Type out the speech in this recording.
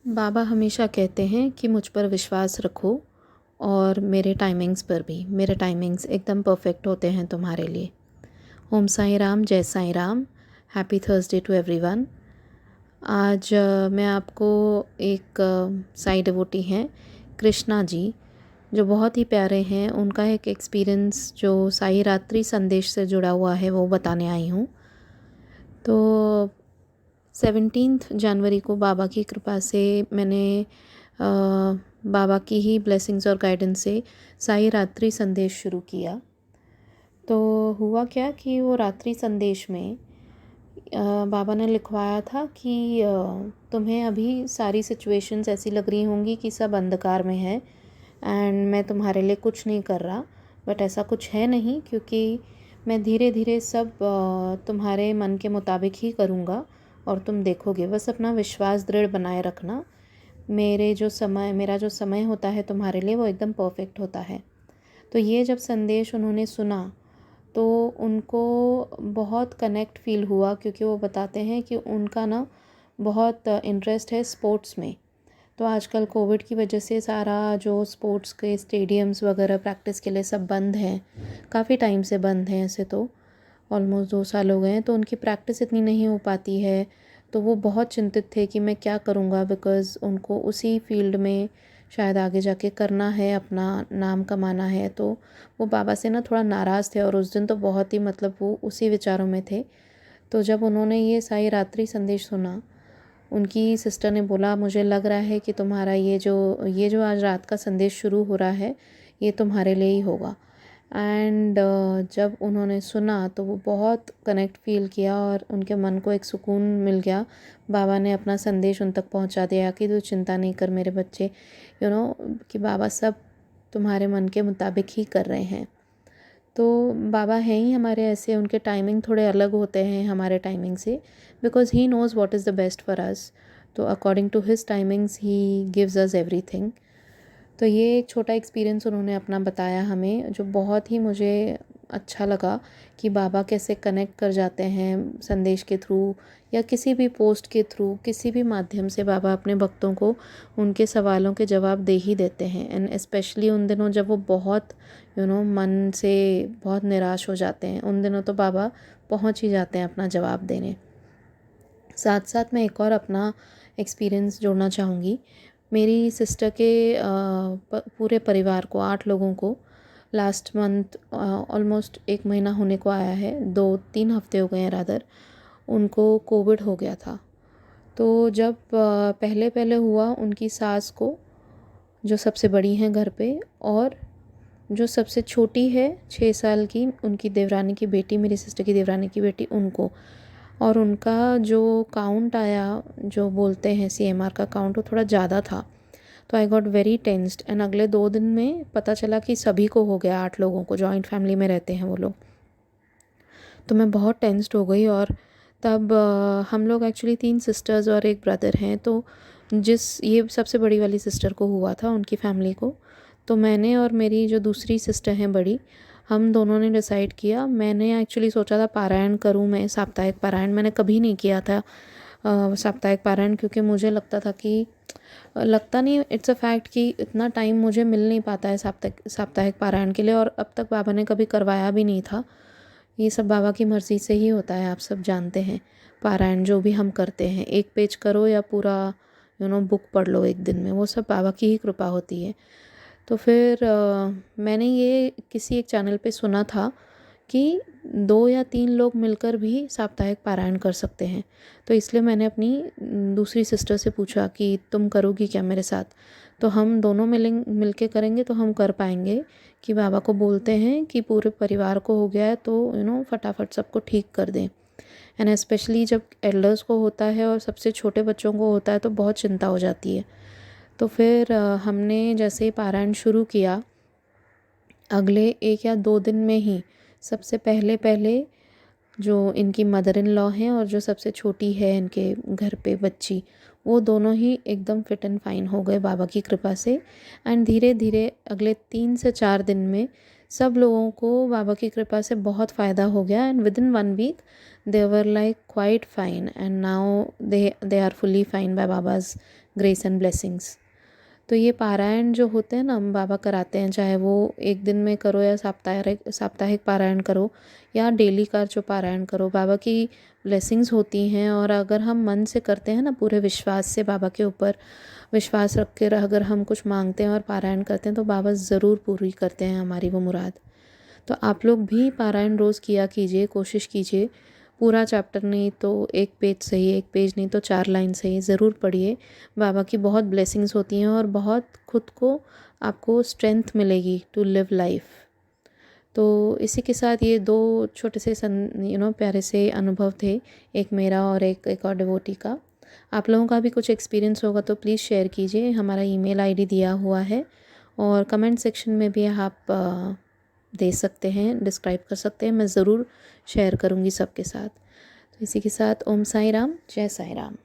बाबा हमेशा कहते हैं कि मुझ पर विश्वास रखो और मेरे टाइमिंग्स पर भी। मेरे टाइमिंग्स एकदम परफेक्ट होते हैं तुम्हारे लिए। ओम साई राम, जय Sai Ram. Happy Thursday to everyone. आज मैं आपको एक साई डिवोटी हैं कृष्णा जी, जो बहुत ही प्यारे हैं, उनका एक एक्सपीरियंस जो साई रात्रि संदेश से जुड़ा हुआ है वो बताने आई हूँ। तो 17 जनवरी को बाबा की कृपा से मैंने बाबा की ही ब्लेसिंग्स और गाइडेंस से साई रात्रि संदेश शुरू किया। तो हुआ क्या कि वो रात्रि संदेश में बाबा ने लिखवाया था कि तुम्हें अभी सारी सिचुएशंस ऐसी लग रही होंगी कि सब अंधकार में है एंड मैं तुम्हारे लिए कुछ नहीं कर रहा। बट ऐसा कुछ है नहीं, क्योंकि मैं धीरे धीरे सब तुम्हारे मन के मुताबिक ही करूँगा और तुम देखोगे। बस अपना विश्वास दृढ़ बनाए रखना। मेरा जो समय होता है तुम्हारे लिए वो एकदम परफेक्ट होता है। तो ये जब संदेश उन्होंने सुना तो उनको बहुत कनेक्ट फील हुआ, क्योंकि वो बताते हैं कि उनका ना बहुत इंटरेस्ट है स्पोर्ट्स में। तो आजकल कोविड की वजह से सारा जो स्पोर्ट्स के स्टेडियम्स वगैरह प्रैक्टिस के लिए सब बंद हैं, काफ़ी टाइम से बंद हैं। ऐसे तो ऑलमोस्ट 2 साल हो गए हैं, तो उनकी प्रैक्टिस इतनी नहीं हो पाती है। तो वो बहुत चिंतित थे कि मैं क्या करूँगा, बिकॉज़ उनको उसी फील्ड में शायद आगे जाके करना है, अपना नाम कमाना है। तो वो बाबा से ना थोड़ा नाराज़ थे और उस दिन तो बहुत ही वो उसी विचारों में थे। तो जब उन्होंने ये साई रात्रि संदेश सुना, उनकी सिस्टर ने बोला, मुझे लग रहा है कि तुम्हारा ये जो आज रात का संदेश शुरू हो रहा है, ये तुम्हारे लिए ही होगा। एंड जब उन्होंने सुना तो वो बहुत कनेक्ट फील किया और उनके मन को एक सुकून मिल गया। बाबा ने अपना संदेश उन तक पहुंचा दिया कि तू चिंता नहीं कर मेरे बच्चे, कि बाबा सब तुम्हारे मन के मुताबिक ही कर रहे हैं। तो बाबा हैं ही हमारे ऐसे, उनके टाइमिंग थोड़े अलग होते हैं हमारे टाइमिंग से, because he knows what is the best for us. तो according to his timings he gives us everything. तो ये एक छोटा एक्सपीरियंस उन्होंने अपना बताया हमें, जो बहुत ही मुझे अच्छा लगा कि बाबा कैसे कनेक्ट कर जाते हैं संदेश के थ्रू या किसी भी पोस्ट के थ्रू, किसी भी माध्यम से बाबा अपने भक्तों को उनके सवालों के जवाब दे ही देते हैं। एंड स्पेशली उन दिनों जब वो बहुत मन से बहुत निराश हो जाते हैं, उन दिनों तो बाबा पहुंच ही जाते हैं अपना जवाब देने। साथ साथ मैं एक और अपना एक्सपीरियंस जोड़ना चाहूँगी। मेरी सिस्टर के पूरे परिवार को 8 लोगों को लास्ट मंथ ऑलमोस्ट 1 महीना होने को आया है, 2-3 हफ्ते हो गए हैं रादर, उनको कोविड हो गया था। तो जब पहले पहले हुआ, उनकी सास को, जो सबसे बड़ी हैं घर पे, और जो सबसे छोटी है 6 साल की, उनकी देवरानी की बेटी, मेरी सिस्टर की देवरानी की बेटी, उनको, और उनका जो काउंट आया, जो बोलते हैं सीएमआर का काउंट, वो थोड़ा ज़्यादा था। तो I got very tensed and अगले 2 दिन में पता चला कि सभी को हो गया, 8 लोगों को, जॉइंट फैमिली में रहते हैं वो लोग। तो मैं बहुत टेंस्ड हो गई। और तब हम लोग एक्चुअली 3 सिस्टर्स और एक ब्रदर हैं। तो ये सबसे बड़ी वाली सिस्टर को हुआ था, उनकी फैमिली को। तो मैंने और मेरी जो दूसरी सिस्टर हैं बड़ी, हम दोनों ने डिसाइड किया, मैंने एक्चुअली सोचा था पारायण करूं मैं, साप्ताहिक पारायण मैंने कभी नहीं किया था। साप्ताहिक पारायण, क्योंकि मुझे लगता था कि लगता नहीं, इट्स अ फैक्ट कि इतना टाइम मुझे मिल नहीं पाता है साप्ताहिक पारायण के लिए, और अब तक बाबा ने कभी करवाया भी नहीं था। ये सब बाबा की मर्ज़ी से ही होता है, आप सब जानते हैं। पारायण जो भी हम करते हैं, 1 पेज करो या पूरा बुक पढ़ लो एक दिन में, वो सब बाबा की ही कृपा होती है। तो फिर मैंने ये किसी एक चैनल पे सुना था कि 2 या 3 लोग मिलकर भी साप्ताहिक पारायण कर सकते हैं। तो इसलिए मैंने अपनी दूसरी सिस्टर से पूछा कि तुम करोगी क्या मेरे साथ? तो हम दोनों मिल के करेंगे तो हम कर पाएंगे, कि बाबा को बोलते हैं कि पूरे परिवार को हो गया है तो फटाफट सबको ठीक कर दें। एंड स्पेशली जब एल्डर्स को होता है और सबसे छोटे बच्चों को होता है तो बहुत चिंता हो जाती है। तो फिर हमने जैसे ही पारायण शुरू किया, अगले 1 या 2 दिन में ही सबसे पहले पहले जो इनकी मदर इन लॉ हैं और जो सबसे छोटी है इनके घर पे बच्ची, वो दोनों ही एकदम फिट एंड फाइन हो गए बाबा की कृपा से। एंड धीरे धीरे अगले 3 से 4 दिन में सब लोगों को बाबा की कृपा से बहुत फ़ायदा हो गया and within 1 week they were like quite fine and now they are fully fine by Baba's grace and blessings. तो ये पारायण जो होते हैं ना हम बाबा कराते हैं, चाहे वो एक दिन में करो या साप्ताहिक साप्ताहिक पारायण करो या डेली का जो पारायण करो, बाबा की ब्लेसिंग्स होती हैं। और अगर हम मन से करते हैं ना, पूरे विश्वास से बाबा के ऊपर विश्वास रख कर अगर हम कुछ मांगते हैं और पारायण करते हैं तो बाबा ज़रूर पूरी करते हैं हमारी वो मुराद। तो आप लोग भी पारायण रोज़ किया कीजिए, कोशिश कीजिए। पूरा चैप्टर नहीं तो 1 पेज सही, 1 पेज नहीं तो 4 लाइन सही, ज़रूर पढ़िए। बाबा की बहुत ब्लेसिंग्स होती हैं और बहुत खुद को आपको स्ट्रेंथ मिलेगी टू लिव लाइफ। तो इसी के साथ ये 2 छोटे से प्यारे से अनुभव थे, एक मेरा और एक और डिवोटी का। आप लोगों का भी कुछ एक्सपीरियंस होगा तो प्लीज़ शेयर कीजिए। हमारा ईमेल आईडी दिया हुआ है और कमेंट सेक्शन में भी आप दे सकते हैं, डिस्क्राइब कर सकते हैं। मैं ज़रूर शेयर करूँगी सबके साथ। तो इसी के साथ ओम साई राम, जय साई राम।